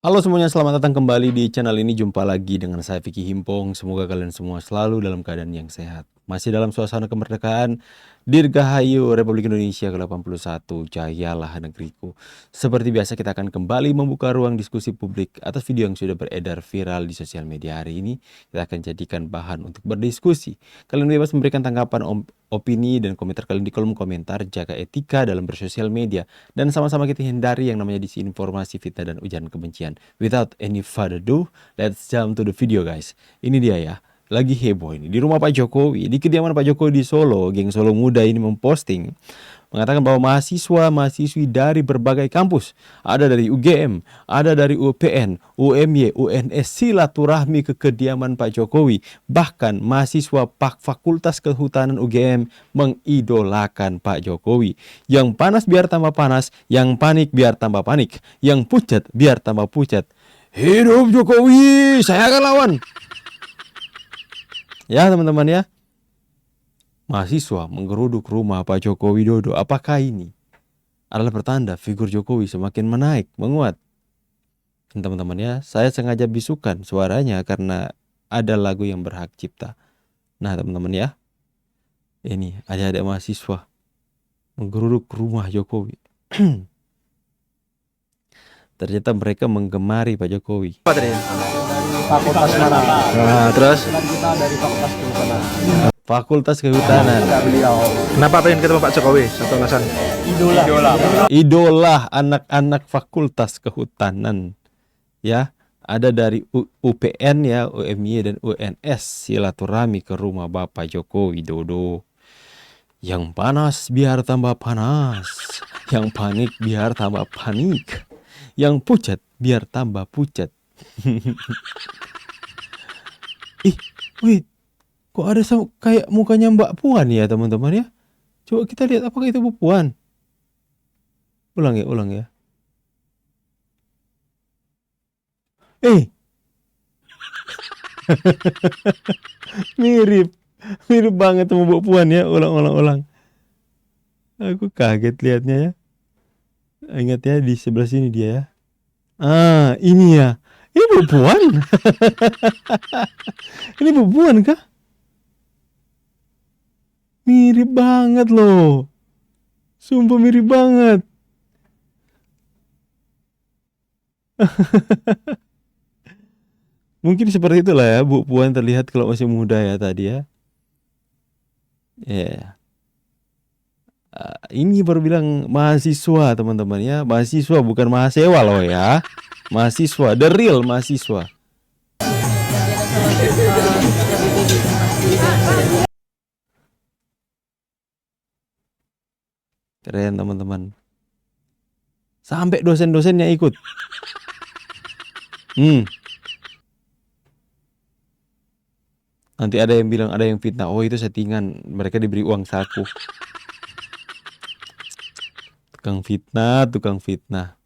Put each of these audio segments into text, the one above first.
Halo semuanya, selamat datang kembali di channel ini. Jumpa lagi dengan saya Vicky Himpong. Semoga kalian semua selalu dalam keadaan yang sehat. Masih dalam suasana kemerdekaan. Dirgahayu Republik Indonesia ke-81. Jayalah negeriku. Seperti biasa kita akan kembali membuka ruang diskusi publik atas video yang sudah beredar viral di sosial media hari ini. Kita akan jadikan bahan untuk berdiskusi. Kalian bebas memberikan tanggapan, opini, dan komentar kalian di kolom komentar. Jaga etika dalam bersosial media. Dan sama-sama kita hindari yang namanya disinformasi, fitnah, dan ujaran kebencian. Without any further ado, let's jump to the video guys. Ini dia ya, lagi heboh ini di rumah Pak Jokowi, di kediaman Pak Jokowi di Solo. Geng Solo Muda ini memposting mengatakan bahwa mahasiswa-mahasiswi dari berbagai kampus, ada dari UGM, ada dari UPN, UMY, UNS, silaturahmi ke kediaman Pak Jokowi. Bahkan mahasiswa Fakultas Kehutanan UGM mengidolakan Pak Jokowi. Yang panas biar tambah panas, yang panik biar tambah panik, yang pucat biar tambah pucat. Hidup Jokowi, saya akan lawan. Ya teman-teman ya. Mahasiswa menggeruduk rumah Pak Joko Widodo. Apakah ini adalah pertanda figur Jokowi semakin menaik, menguat? Teman-teman ya, saya sengaja bisukan suaranya karena ada lagu yang berhak cipta. Nah teman-teman ya, ini adik-adik mahasiswa menggeruduk rumah Jokowi. Ternyata mereka menggemari Pak Jokowi. Fakultas mana? Nah, terus Kita dari Fakultas Kehutanan. Fakultas Kehutanan. Beliau Kenapa pengen ketemu Pak Jokowi? Satu alasan. Idola anak-anak Fakultas Kehutanan. Ya, ada dari UPN ya, UMY dan UNS silaturahmi ke rumah Bapak Joko Widodo. Yang panas biar tambah panas, yang panik biar tambah panik, yang pucat biar tambah pucat. Wait, kok ada kayak mukanya Mbak Puan ya teman-teman ya? Coba kita lihat apakah itu Bu Puan. Ulang ya. Mirip banget sama Bu Puan ya. Ulang. Aku kaget lihatnya ya. Ingat ya, di sebelah sini dia ya. Ini ya. Ini Bu Puan. Ini Bu Puan kah? Mirip banget loh. Sumpah mirip banget. Mungkin seperti itulah ya Bu Puan terlihat kalau masih muda ya tadi ya. Ya. Ini baru bilang mahasiswa teman-teman ya. Mahasiswa bukan mahasiswa loh ya. Mahasiswa, the real mahasiswa. Keren teman-teman. Sampai dosen-dosennya ikut. Nanti ada yang bilang ada yang fitnah. Oh itu settingan. Mereka diberi uang saku. Tukang fitnah.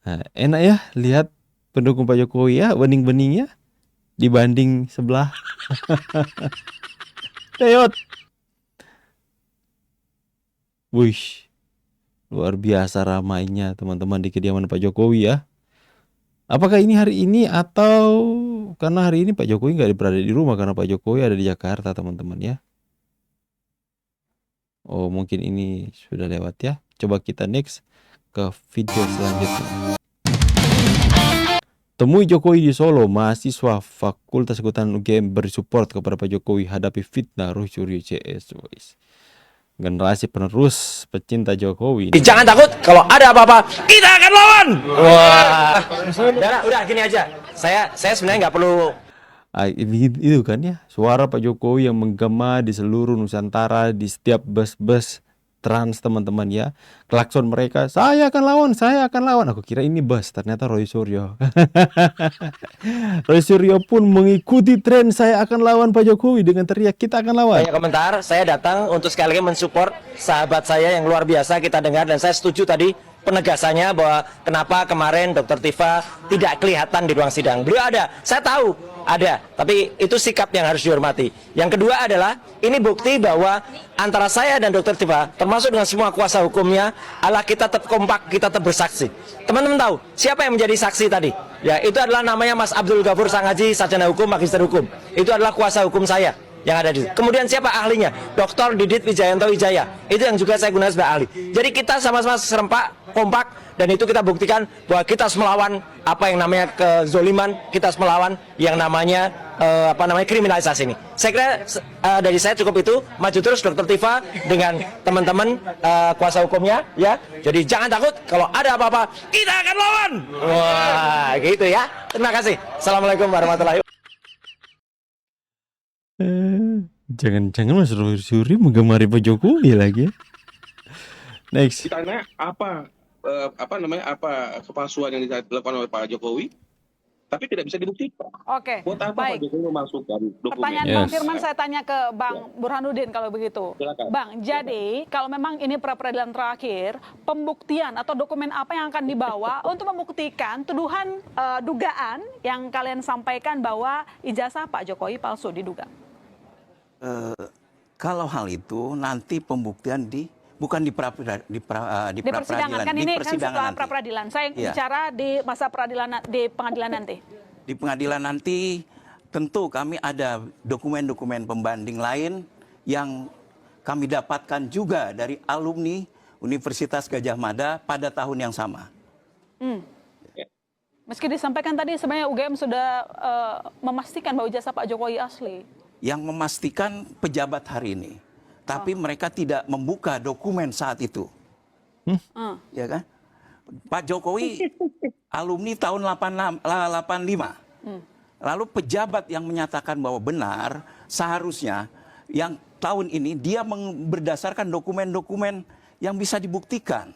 Nah, enak ya lihat pendukung Pak Jokowi ya, bening-beningnya dibanding sebelah. Teyot. Wih, luar biasa ramainya teman-teman di kediaman Pak Jokowi ya. Apakah ini hari ini atau karena hari ini Pak Jokowi nggak berada di rumah karena Pak Jokowi ada di Jakarta teman-teman ya. Oh mungkin ini sudah lewat ya. Coba kita next ke video selanjutnya. Temui Jokowi di Solo, mahasiswa Fakultas Kehutanan UGM bersupport kepada Pak Jokowi hadapi fitnah Ruh Suryo CS. Generasi penerus pecinta Jokowi. Jangan takut, kalau ada apa-apa kita akan lawan. Wah, udah gini aja. Saya sebenarnya nggak perlu. Itu kan ya suara Pak Jokowi yang menggema di seluruh Nusantara, di setiap bus-bus trans teman-teman ya. Klakson mereka, saya akan lawan. Aku kira ini bus, ternyata Roy Suryo. Roy Suryo pun mengikuti tren saya akan lawan Pak Jokowi dengan teriak kita akan lawan. Banyak komentar, saya datang untuk sekali lagi mensupport sahabat saya yang luar biasa kita dengar, dan saya setuju tadi penegasannya bahwa kenapa kemarin Dr. Tifa tidak kelihatan di ruang sidang. Beliau ada, saya tahu Ada, tapi itu sikap yang harus dihormati. Yang kedua adalah, ini bukti bahwa antara saya dan Dr. Tifa, termasuk dengan semua kuasa hukumnya, adalah kita tetap kompak, kita tetap bersaksi. Teman-teman tahu, siapa yang menjadi saksi tadi? Ya, itu adalah namanya Mas Abdul Ghafur Sangaji, sarjana hukum, magister hukum. Itu adalah kuasa hukum saya yang ada di situ. Kemudian siapa ahlinya? Dr. Didit Wijayanto Wijaya. Itu yang juga saya gunakan sebagai ahli. Jadi kita sama-sama serempak, kompak, dan itu kita buktikan bahwa kita harus melawan apa yang namanya kezoliman, kita harus melawan yang namanya kriminalisasi ini. Saya kira dari saya cukup itu. Maju terus Dr. Tifa dengan teman-teman kuasa hukumnya, ya. Jadi jangan takut, kalau ada apa-apa kita akan lawan. Wah, gitu ya. Terima kasih. Assalamualaikum warahmatullahi wabarakatuh. Jangan-jangan Mas Roy Suryo menggemari Pak Jokowi lagi ya. Next. Ditanya apa kepalsuan yang dilakukan oleh Pak Jokowi, tapi tidak bisa dibuktikan. Oke, Buat apa Pak baik. Jokowi memasukkan dokumen? Pertanyaan Bang Firman saya tanya ke Bang Burhanuddin kalau begitu. Silakan. Bang, jadi kalau memang ini pra-peradilan terakhir, pembuktian atau dokumen apa yang akan dibawa untuk membuktikan tuduhan dugaan yang kalian sampaikan bahwa ijazah Pak Jokowi palsu diduga? Kalau hal itu nanti pembuktian bukan di Di persidangan pra-peradilan, kan di ini kan persidangan setelah nanti. pra-peradilan. Saya Iya. bicara di masa peradilan di pengadilan nanti. Di pengadilan nanti tentu kami ada dokumen-dokumen pembanding lain yang kami dapatkan juga dari alumni Universitas Gadjah Mada pada tahun yang sama. Meski disampaikan tadi sebenarnya UGM sudah memastikan bahwa ijazah Pak Jokowi asli. Yang memastikan pejabat hari ini. Tapi mereka tidak membuka dokumen saat itu. Ya kan? Pak Jokowi alumni tahun 85. Lalu pejabat yang menyatakan bahwa benar seharusnya yang tahun ini dia berdasarkan dokumen-dokumen yang bisa dibuktikan.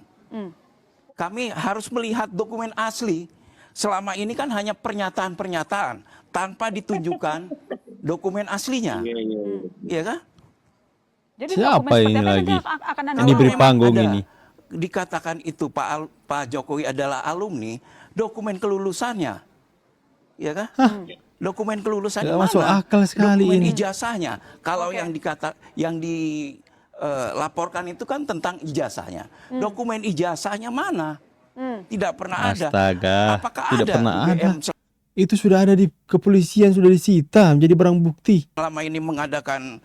Kami harus melihat dokumen asli. Selama ini kan hanya pernyataan-pernyataan tanpa ditunjukkan dokumen aslinya. Iya kan? Jadi Siapa dokumen seperti ini apa lagi? akan Anda Ini bawa? beri panggung Ada ini. dikatakan itu Pak Jokowi adalah alumni, dokumen kelulusannya, ya kan? Dokumen kelulusannya Nggak mana? masuk akal sekali dokumen ini. ijazahnya. Kalau yang dilaporkan itu kan tentang ijazahnya. Dokumen ijazahnya mana? Tidak pernah ada. Astaga, Apakah tidak ada pernah UGM ada. Itu sudah ada di kepolisian, sudah disita menjadi barang bukti. selama ini mengadakan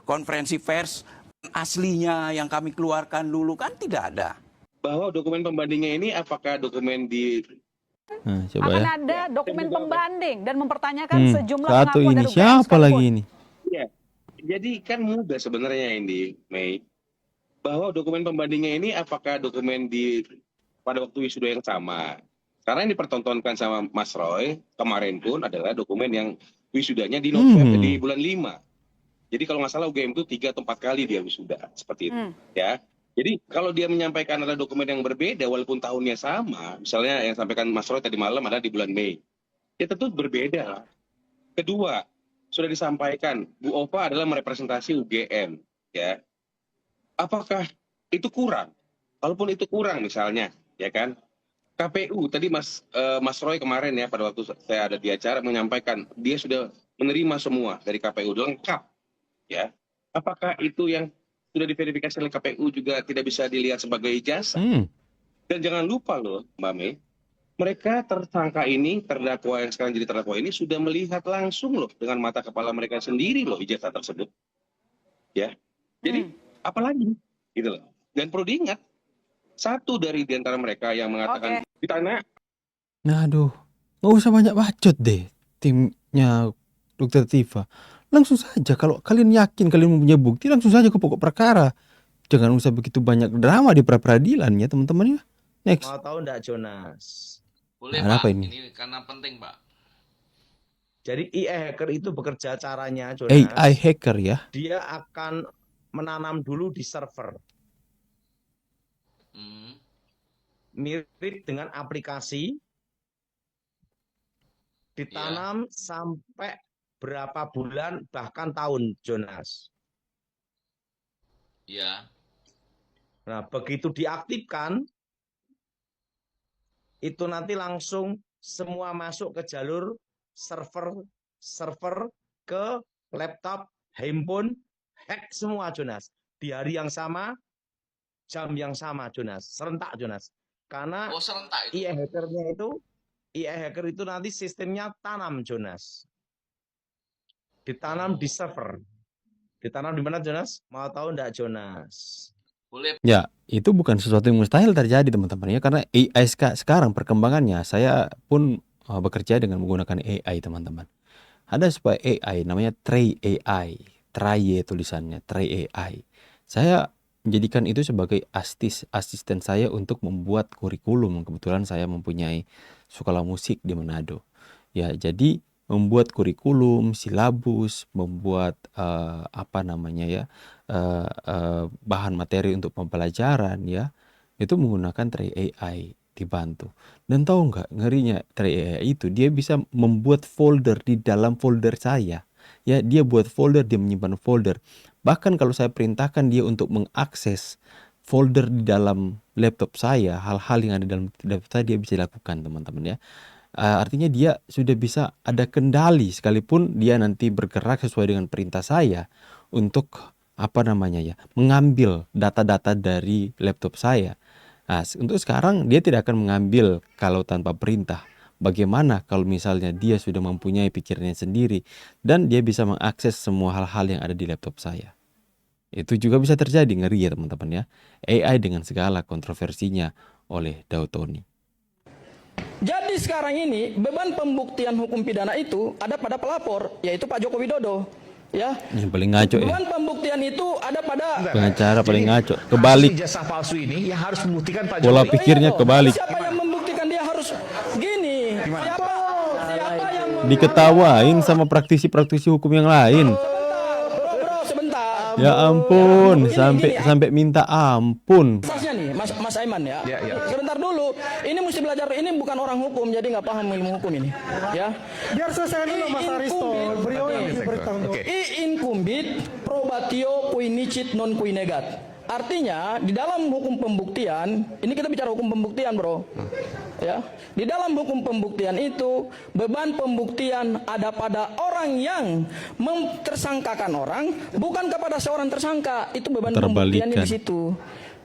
konferensi pers aslinya yang kami keluarkan dulu kan tidak ada. Bahwa dokumen pembandingnya ini apakah dokumen di Nah, coba Akan ya. ada dokumen pembanding dan mempertanyakan sejumlah Satu pengakuan ini dari UGM siapa sekalipun. lagi ini? Ya, jadi kan mudah sebenarnya ini, Mei. Bahwa dokumen pembandingnya ini apakah dokumen pada waktu wisuda yang sama. Karena yang dipertontonkan sama Mas Roy kemarin pun adalah dokumen yang wisudanya di November di bulan 5. Jadi kalau nggak salah UGM itu 3 atau 4 kali dia wisuda seperti itu, ya. Jadi kalau dia menyampaikan adalah dokumen yang berbeda walaupun tahunnya sama, misalnya yang sampaikan Mas Roy tadi malam adalah di bulan Mei, ya tentu berbeda. Kedua, sudah disampaikan Bu Ova adalah merepresentasi UGM, ya. Apakah itu kurang? Kalaupun itu kurang misalnya, ya kan? KPU tadi Mas Roy kemarin ya pada waktu saya ada di acara menyampaikan dia sudah menerima semua dari KPU lengkap, ya. Apakah itu yang sudah diverifikasi oleh KPU juga tidak bisa dilihat sebagai ijazah? Dan jangan lupa loh, Mbak Mei, mereka tersangka ini, terdakwa yang sekarang jadi terdakwa ini sudah melihat langsung loh dengan mata kepala mereka sendiri loh ijazah tersebut, ya. Jadi apalagi gitu loh. Dan perlu diingat, satu dari di antara mereka yang mengatakan ditanya, Nah, aduh, nggak usah banyak bacot deh timnya Dr. Tifa. Langsung saja, kalau kalian yakin kalian mempunyai bukti, langsung saja ke pokok perkara. Jangan usah begitu banyak drama di pra-peradilan ya teman-teman ya. Next. Mau tahu enggak Jonas? Boleh Nah, Pak, apa ini? karena penting Pak. Jadi AI hacker itu bekerja caranya Jonas. AI hacker ya. Dia akan menanam dulu di server. Mirip dengan aplikasi. Ditanam sampai berapa bulan bahkan tahun Jonas. Ya. Nah, begitu diaktifkan itu nanti langsung semua masuk ke jalur server ke laptop, handphone, hack semua Jonas. Di hari yang sama, jam yang sama Jonas, serentak Jonas. Karena Oh, serentak itu. AI hacker itu nanti sistemnya tanam Jonas. Ditanam di server. Ditanam di mana Jonas? Mau tahu enggak Jonas? Boleh. Ya, itu bukan sesuatu yang mustahil terjadi teman-teman ya, karena AI sekarang perkembangannya, saya pun bekerja dengan menggunakan AI teman-teman. Ada sebuah AI namanya Tray AI, Tray tulisannya, Tray AI. Saya menjadikan itu sebagai asisten saya untuk membuat kurikulum. Kebetulan saya mempunyai sekolah musik di Manado. Ya, jadi membuat kurikulum, silabus, membuat bahan materi untuk pembelajaran ya, itu menggunakan Tray AI dibantu. Dan tahu nggak ngerinya Tray AI itu, dia bisa membuat folder di dalam folder saya. Ya, dia buat folder, dia menyimpan folder. Bahkan kalau saya perintahkan dia untuk mengakses folder di dalam laptop saya, hal-hal yang ada dalam laptop saya dia bisa lakukan teman-teman ya. Artinya dia sudah bisa ada kendali sekalipun dia nanti bergerak sesuai dengan perintah saya untuk mengambil data-data dari laptop saya. Nah, untuk sekarang dia tidak akan mengambil kalau tanpa perintah. Bagaimana kalau misalnya dia sudah mempunyai pikirannya sendiri dan dia bisa mengakses semua hal-hal yang ada di laptop saya. Itu juga bisa terjadi, ngeri ya teman-teman ya. AI dengan segala kontroversinya oleh Dautoni. Jadi sekarang ini beban pembuktian hukum pidana itu ada pada pelapor, yaitu Pak Joko Widodo. Ya. Yang paling ngaco ya. Beban pembuktian itu ada pada Pengacara paling ngaco. Kebalik. Ijazah palsu ini yang harus membuktikan Pak Pola Jokowi. pikirnya kebalik. Siapa yang membuktikan dia harus gini? Siapa yang Diketawain sama praktisi-praktisi hukum yang lain. sebentar. Ya ampun, Gini, sampai minta ampun. Asasnya nih, Mas Aiman ya. Ya. Sebentar dulu, ini mesti belajar. Ini bukan orang hukum, jadi nggak paham ilmu hukum ini. Ya. Biar selesai dulu Mas Aristo. Beliau yang bertanggung. I incumbit probatio cuinicit non cuinegat. Artinya di dalam hukum pembuktian, ini kita bicara hukum pembuktian, bro. Ya, di dalam hukum pembuktian itu beban pembuktian ada pada orang yang memtersangkakan orang, bukan kepada seorang tersangka. Itu beban pembuktiannya di situ.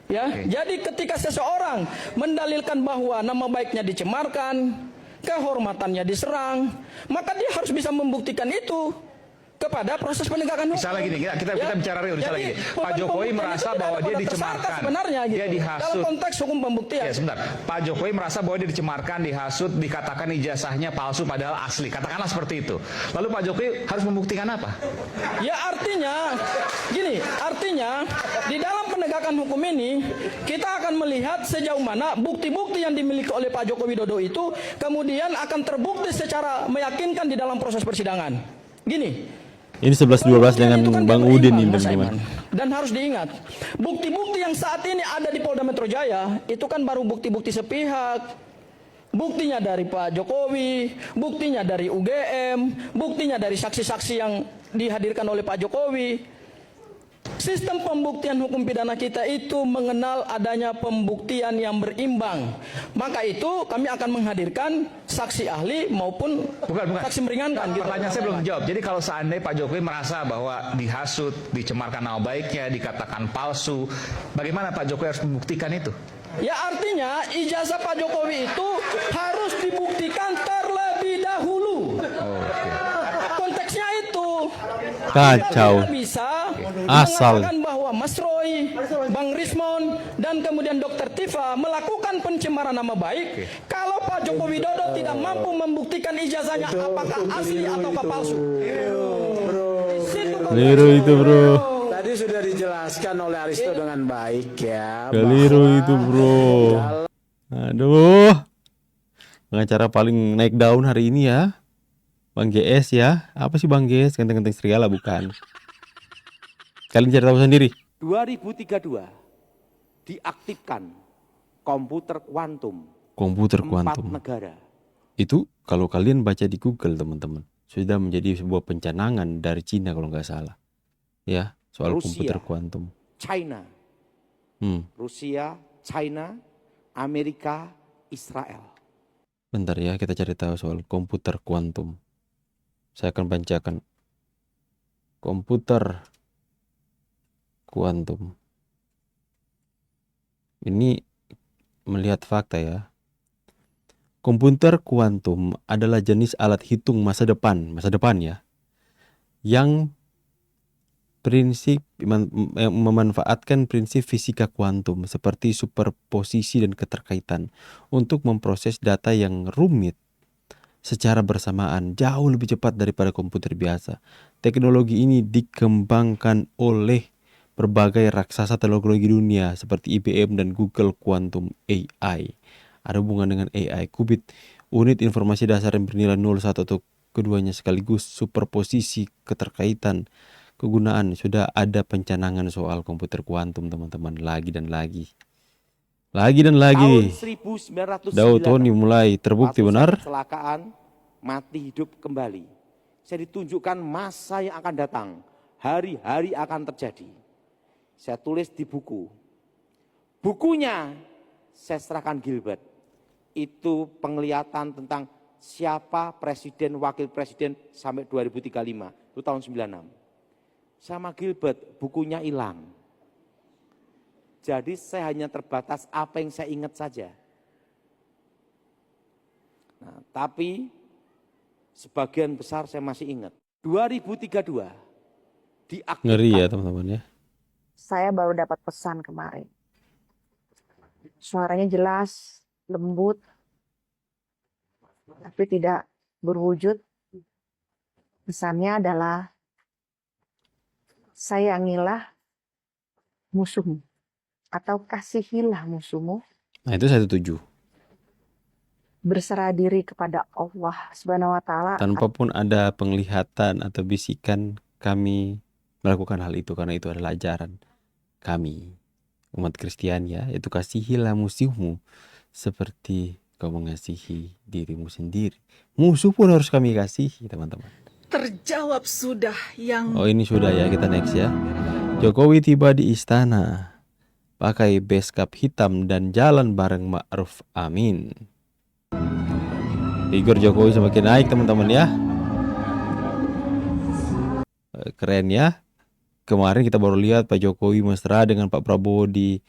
Ya, jadi ketika seseorang mendalilkan bahwa nama baiknya dicemarkan, kehormatannya diserang, maka dia harus bisa membuktikan itu kepada proses penegakan hukum. Misalnya gini, kita bicara real. Misalnya gini, Pak Jokowi merasa bahwa dia dicemarkan, sebenarnya gitu. dia dihasut. Dalam konteks hukum pembuktian. Ya sebentar, Pak Jokowi merasa bahwa dia dicemarkan, dihasut, dikatakan ijazahnya palsu padahal asli. Katakanlah seperti itu. Lalu Pak Jokowi harus membuktikan apa? Ya artinya, gini, di dalam penegakan hukum ini kita akan melihat sejauh mana bukti-bukti yang dimiliki oleh Pak Joko Widodo itu kemudian akan terbukti secara meyakinkan di dalam proses persidangan. Gini. Ini 11-12 dengan Bang Udin ini teman-teman. Dan harus diingat, bukti-bukti yang saat ini ada di Polda Metro Jaya itu kan baru bukti-bukti sepihak. Buktinya dari Pak Jokowi, buktinya dari UGM, buktinya dari saksi-saksi yang dihadirkan oleh Pak Jokowi. Sistem pembuktian hukum pidana kita itu mengenal adanya pembuktian yang berimbang. Maka itu kami akan menghadirkan saksi ahli maupun saksi meringankan. Pertanyaan saya belum dijawab. Jadi kalau seandainya Pak Jokowi merasa bahwa dihasut, dicemarkan nama baiknya, dikatakan palsu, bagaimana Pak Jokowi harus membuktikan itu? Ya artinya ijazah Pak Jokowi itu harus dibuktikan terlebih dahulu. Konteksnya itu. Kacau. Kita bisa Asal. mengatakan bahwa Mas Roy, Bang Rismon, dan kemudian Dr. Tifa melakukan pencemaran nama baik. Kalau Pak Joko Widodo tidak mampu membuktikan ijazahnya apakah asli ataukah palsu. Keliru itu bro. Tadi sudah dijelaskan oleh Aristo dengan baik ya. Keliru itu bro. Aduh. Pengacara paling naik daun hari ini ya. Bang GS ya. Apa sih Bang GS? Ganteng-ganteng serigala bukan? Kalian cari tahu sendiri. 2032 diaktifkan komputer kuantum. Komputer 4 kuantum. negara. Itu kalau kalian baca di Google teman-teman, sudah menjadi sebuah pencanangan dari Cina kalau nggak salah. Ya, soal Rusia, komputer kuantum. China. Rusia, China, Amerika, Israel. Bentar ya, kita cari tahu soal komputer kuantum. Saya akan bacakan. Komputer kuantum. Ini melihat fakta ya. Komputer kuantum adalah jenis alat hitung masa depan ya, yang memanfaatkan prinsip fisika kuantum seperti superposisi dan keterkaitan untuk memproses data yang rumit secara bersamaan jauh lebih cepat daripada komputer biasa. Teknologi ini dikembangkan oleh berbagai raksasa teknologi dunia seperti IBM dan Google Quantum AI. Ada hubungan dengan AI, qubit, unit informasi dasar yang bernilai 0, 1 atau keduanya sekaligus, superposisi, keterkaitan, kegunaan. Sudah ada pencanangan soal komputer kuantum teman-teman, lagi dan lagi. Lagi dan lagi. Tahun 1909 Daud Tony mulai terbukti waktu saya benar. kecelakaan, mati hidup kembali. Saya ditunjukkan masa yang akan datang, hari-hari akan terjadi. Saya tulis di buku. Bukunya saya serahkan Gilbert. Itu penglihatan tentang siapa presiden, wakil presiden sampai 2035. Itu tahun 96. Sama Gilbert, bukunya hilang. Jadi saya hanya terbatas apa yang saya ingat saja. Nah, tapi sebagian besar saya masih ingat. 2032 diaktifkan. Ngeri ya teman-teman ya. Saya baru dapat pesan kemarin. Suaranya jelas, lembut, tapi tidak berwujud. Pesannya adalah, sayangilah musuhmu, atau kasihilah musuhmu. Nah itu saya setuju. Berserah diri kepada Allah Subhanahu wa Ta'ala. Tanpa pun ada penglihatan atau bisikan, kami melakukan hal itu karena itu adalah ajaran kami, umat Kristiani ya, itu kasihilah musuhmu seperti kau mengasihi dirimu sendiri. Musuh pun harus kami kasihi teman-teman. Terjawab sudah yang... Oh ini sudah ya, kita next ya. Jokowi tiba di istana, pakai beskap hitam dan jalan bareng Ma'ruf Amin. Figur Jokowi semakin naik teman-teman ya. Keren ya. Kemarin kita baru lihat Pak Jokowi mesra dengan Pak Prabowo di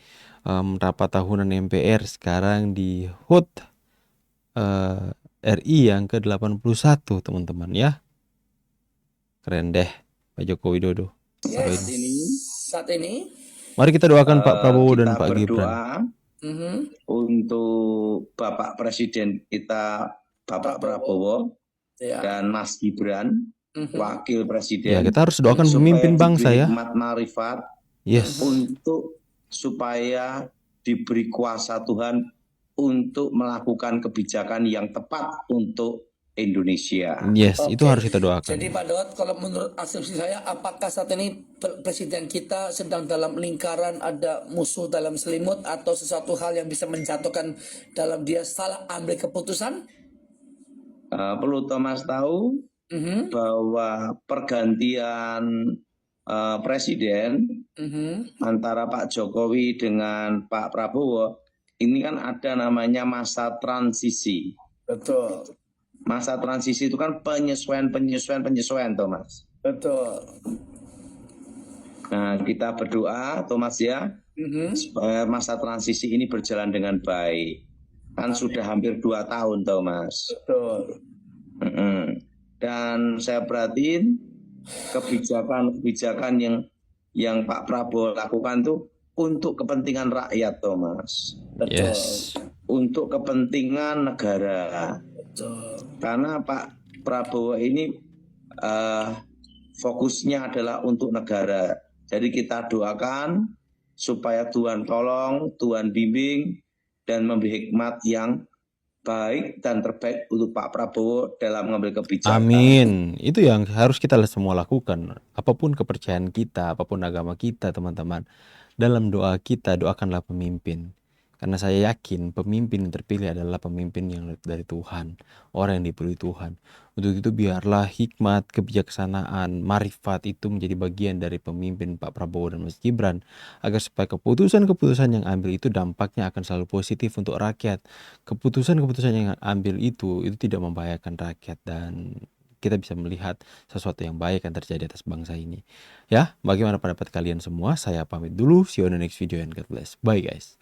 rapat tahunan MPR. Sekarang di HUT RI yang ke-81 teman-teman ya. Keren deh Pak Joko Widodo. Saat ini Mari kita doakan Pak Prabowo dan Pak Gibran. Untuk Bapak Presiden kita, Bapak Prabowo dan Mas Gibran, Wakil Presiden. Ya, kita harus doakan pemimpin bangsa ya. Hikmat marifat, Yes. untuk supaya diberi kuasa Tuhan untuk melakukan kebijakan yang tepat untuk Indonesia. Yes, itu harus kita doakan. Jadi Pak Daud, kalau menurut asumsi saya, apakah saat ini Presiden kita sedang dalam lingkaran ada musuh dalam selimut atau sesuatu hal yang bisa menjatuhkan dalam dia salah ambil keputusan? Perlu Thomas tahu bahwa pergantian presiden antara Pak Jokowi dengan Pak Prabowo ini kan ada namanya masa transisi. Betul. Masa transisi itu kan penyesuaian Thomas. Betul. Nah kita berdoa Thomas ya, supaya masa transisi ini berjalan dengan baik. Kan sudah hampir 2 tahun Thomas. Betul. Dan saya perhatiin kebijakan yang Pak Prabowo lakukan tuh untuk kepentingan rakyat Thomas. Yes. Untuk kepentingan negara. Karena Pak Prabowo ini fokusnya adalah untuk negara. Jadi kita doakan supaya Tuhan tolong, Tuhan bimbing, dan memberi hikmat yang baik dan terbaik untuk Pak Prabowo dalam mengambil kebijakan. Amin. Itu yang harus kita semua lakukan. Apapun kepercayaan kita, apapun agama kita teman-teman. Dalam doa kita, doakanlah pemimpin. Karena saya yakin pemimpin yang terpilih adalah pemimpin yang dari Tuhan. Orang yang dipilih Tuhan. Untuk itu biarlah hikmat, kebijaksanaan, marifat itu menjadi bagian dari pemimpin Pak Prabowo dan Mas Gibran. Agar supaya keputusan-keputusan yang ambil itu dampaknya akan selalu positif untuk rakyat. Keputusan-keputusan yang ambil itu tidak membahayakan rakyat. Dan kita bisa melihat sesuatu yang baik yang terjadi atas bangsa ini. Ya, bagaimana pendapat kalian semua? Saya pamit dulu. See you on the next video and God bless. Bye guys.